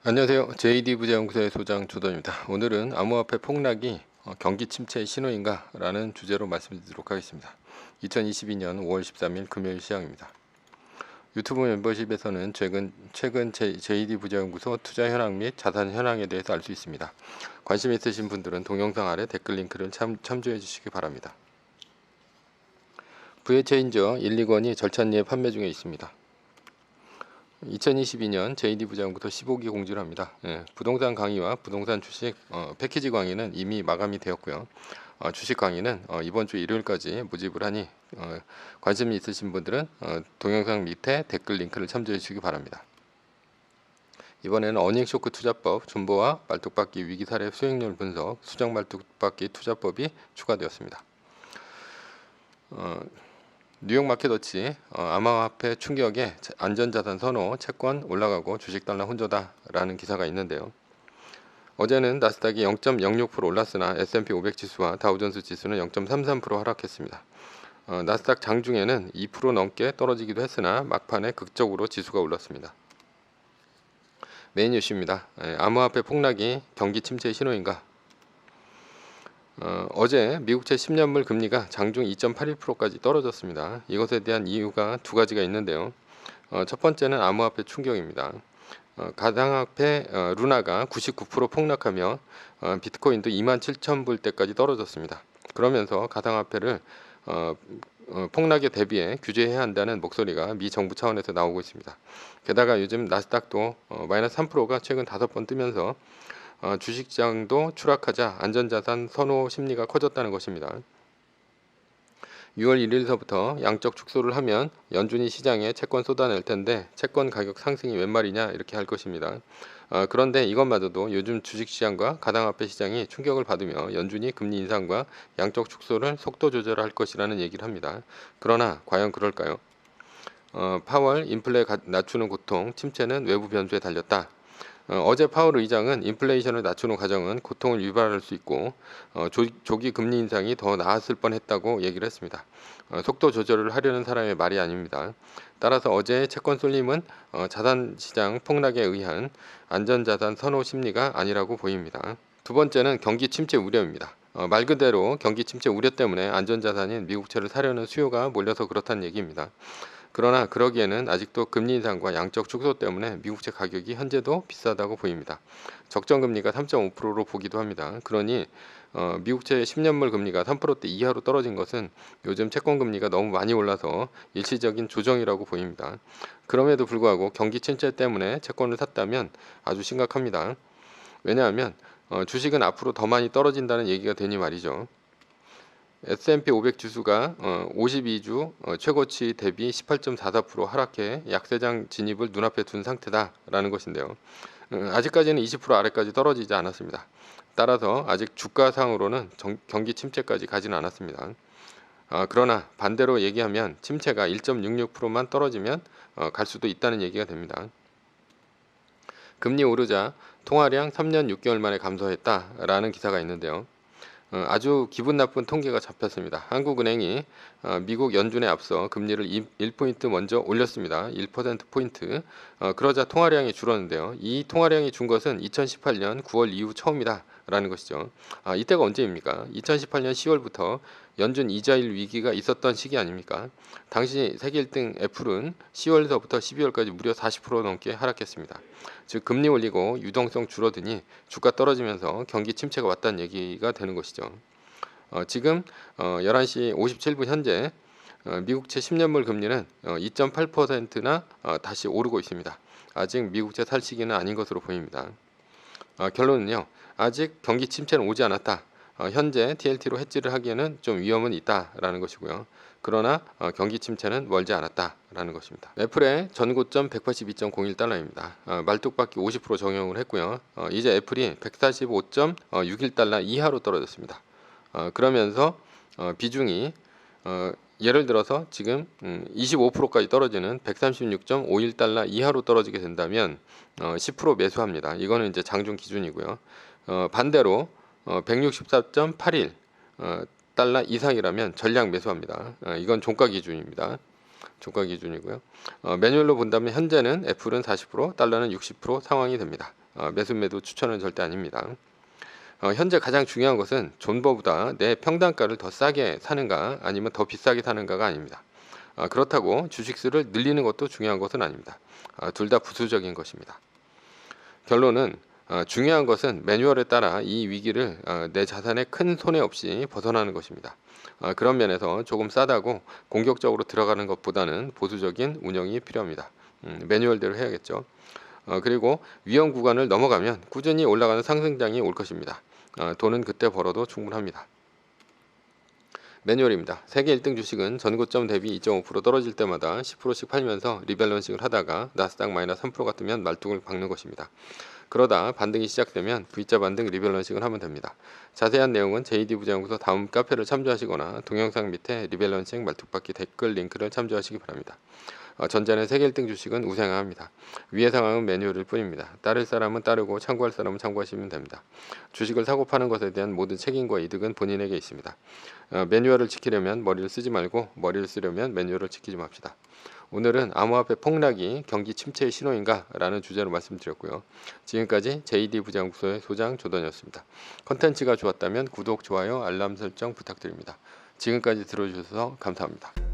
안녕하세요. JD부자연구소의 소장 조던입니다. 오늘은 암호화폐 폭락이 경기 침체의 신호인가? 라는 주제로 말씀드리도록 하겠습니다. 2022년 5월 13일 금요일 시황입니다. 유튜브 멤버십에서는 최근 JD부자연구소 투자 현황 및 자산 현황에 대해서 알 수 있습니다. 관심 있으신 분들은 동영상 아래 댓글 링크를 참조해 주시기 바랍니다. VH체인저 1, 2권이 절찬리에 판매 중에 있습니다. 2022년 JD부자연구소 15기 공지를 합니다. 부동산 강의와 부동산 주식 패키지 강의는 이미 마감이 되었고요. 주식 강의는 이번 주 일요일까지 모집을 하니 관심이 있으신 분들은 동영상 밑에 댓글 링크를 참조해 주시기 바랍니다. 이번에는 어닝쇼크 투자법, 존버와 말뚝박기 위기 사례 수익률 분석, 수정 말뚝박기 투자법이 추가되었습니다. 뉴욕 마켓워치 암호화폐 충격에 안전자산 선호 채권 올라가고 주식 달러 혼조다라는 기사가 있는데요. 어제는 나스닥이 0.06% 올랐으나 S&P 500 지수와 다우존스 지수는 0.33% 하락했습니다. 나스닥 장중에는 2% 넘게 떨어지기도 했으나 막판에 극적으로 지수가 올랐습니다. 메인 뉴스입니다. 암호화폐 폭락이 경기 침체의 신호인가? 어제 미국채 10년물 금리가 장중 2.81%까지 떨어졌습니다. 이것에 대한 이유가 두 가지가 있는데요. 첫 번째는 암호화폐 충격입니다. 가상화폐 루나가 99% 폭락하며 비트코인도 27,000불대까지 떨어졌습니다. 그러면서 가상화폐를 폭락에 대비해 규제해야 한다는 목소리가 미 정부 차원에서 나오고 있습니다. 게다가 요즘 나스닥도 마이너스 3%가 최근 5번 뜨면서 주식시장도 추락하자 안전자산 선호 심리가 커졌다는 것입니다. 6월 1일서부터 양적 축소를 하면 연준이 시장에 채권 쏟아낼 텐데 채권 가격 상승이 웬 말이냐 이렇게 할 것입니다. 그런데 이것마저도 요즘 주식시장과 가상화폐 시장이 충격을 받으며 연준이 금리 인상과 양적 축소를 속도 조절할 것이라는 얘기를 합니다. 그러나 과연 그럴까요? 파월 인플레 낮추는 고통, 침체는 외부 변수에 달렸다. 어제 파월 의장은 인플레이션을 낮추는 과정은 고통을 유발할 수 있고 조기 금리 인상이 더 나았을 뻔했다고 얘기를 했습니다. 속도 조절을 하려는 사람의 말이 아닙니다. 따라서 어제의 채권 쏠림은 자산시장 폭락에 의한 안전자산 선호 심리가 아니라고 보입니다. 두 번째는 경기 침체 우려입니다. 말 그대로 경기 침체 우려 때문에 안전자산인 미국채를 사려는 수요가 몰려서 그렇다는 얘기입니다. 그러나 그러기에는 아직도 금리 인상과 양적 축소 때문에 미국채 가격이 현재도 비싸다고 보입니다. 적정금리가 3.5%로 보기도 합니다. 그러니 미국채 10년물 금리가 3%대 이하로 떨어진 것은 요즘 채권금리가 너무 많이 올라서 일시적인 조정이라고 보입니다. 그럼에도 불구하고 경기 침체 때문에 채권을 샀다면 아주 심각합니다. 왜냐하면 주식은 앞으로 더 많이 떨어진다는 얘기가 되니 말이죠. S&P 500 지수가 52주 최고치 대비 18.44% 하락해 약세장 진입을 눈앞에 둔 상태다라는 것인데요. 아직까지는 20% 아래까지 떨어지지 않았습니다. 따라서 아직 주가상으로는 경기 침체까지 가지는 않았습니다. 그러나 반대로 얘기하면 침체가 1.66%만 떨어지면 갈 수도 있다는 얘기가 됩니다. 금리 오르자 통화량 3년 6개월 만에 감소했다라는 기사가 있는데요. 아주 기분 나쁜 통계가 잡혔습니다. 한국은행이 미국 연준에 앞서 금리를 1포인트 먼저 올렸습니다. 1%포인트. 그러자 통화량이 줄었는데요. 이 통화량이 준 것은 2018년 9월 이후 처음이다 라는 것이죠. 이때가 언제입니까? 2018년 10월부터 연준 이자율 위기가 있었던 시기 아닙니까? 당시 세계 1등 애플은 10월서부터 12월까지 무려 40% 넘게 하락했습니다. 즉 금리 올리고 유동성 줄어드니 주가 떨어지면서 경기 침체가 왔다는 얘기가 되는 것이죠. 지금 11시 57분 현재 미국채 10년물 금리는 2.8%나 다시 오르고 있습니다. 아직 미국채 살 시기는 아닌 것으로 보입니다. 결론은요. 아직 경기 침체는 오지 않았다. 현재 TLT로 해지를 하기에는 좀 위험은 있다라는 것이고요. 그러나 경기 침체는 멀지 않았다라는 것입니다. 애플의 전고점 182.01달러입니다. 말뚝박기 50% 적용을 했고요. 이제 애플이 145.61달러 이하로 떨어졌습니다. 그러면서 비중이 예를 들어서 지금 25%까지 떨어지는 136.51달러 이하로 떨어지게 된다면 10% 매수합니다. 이거는 이제 장중 기준이고요. 반대로 164.81 달러 이상이라면 전량 매수합니다. 이건 종가 기준입니다. 종가 기준이고요. 매뉴얼로 본다면 현재는 애플은 40%, 달러는 60% 상황이 됩니다. 매수 매도 추천은 절대 아닙니다. 현재 가장 중요한 것은 존버보다 내 평단가를 더 싸게 사는가 아니면 더 비싸게 사는가가 아닙니다. 그렇다고 주식수를 늘리는 것도 중요한 것은 아닙니다. 둘 다 부수적인 것입니다. 결론은 중요한 것은 매뉴얼에 따라 이 위기를 내 자산에 큰 손해 없이 벗어나는 것입니다. 그런 면에서 조금 싸다고 공격적으로 들어가는 것보다는 보수적인 운영이 필요합니다. 매뉴얼대로 해야겠죠. 그리고 위험 구간을 넘어가면 꾸준히 올라가는 상승장이 올 것입니다. 돈은 그때 벌어도 충분합니다. 매뉴얼입니다. 세계 1등 주식은 전고점 대비 2.5% 떨어질 때마다 10%씩 팔면서 리밸런싱을 하다가 나스닥 마이너스 3%가 뜨면 말뚝을 박는 것입니다. 그러다 반등이 시작되면 V자 반등 리밸런싱을 하면 됩니다. 자세한 내용은 JD 부장연구소 다음 카페를 참조하시거나 동영상 밑에 리밸런싱 말뚝박기 댓글 링크를 참조하시기 바랍니다. 전자는 세계 1등 주식은 우상향합니다. 위의 상황은 매뉴얼일 뿐입니다. 따를 사람은 따르고 참고할 사람은 참고하시면 됩니다. 주식을 사고 파는 것에 대한 모든 책임과 이득은 본인에게 있습니다. 매뉴얼을 지키려면 머리를 쓰지 말고 머리를 쓰려면 매뉴얼을 지키지 맙시다. 오늘은 암호화폐 폭락이 경기 침체의 신호인가? 라는 주제로 말씀드렸고요. 지금까지 JD 부장연구소의 소장 조던이었습니다. 컨텐츠가 좋았다면 구독, 좋아요, 알람 설정 부탁드립니다. 지금까지 들어주셔서 감사합니다.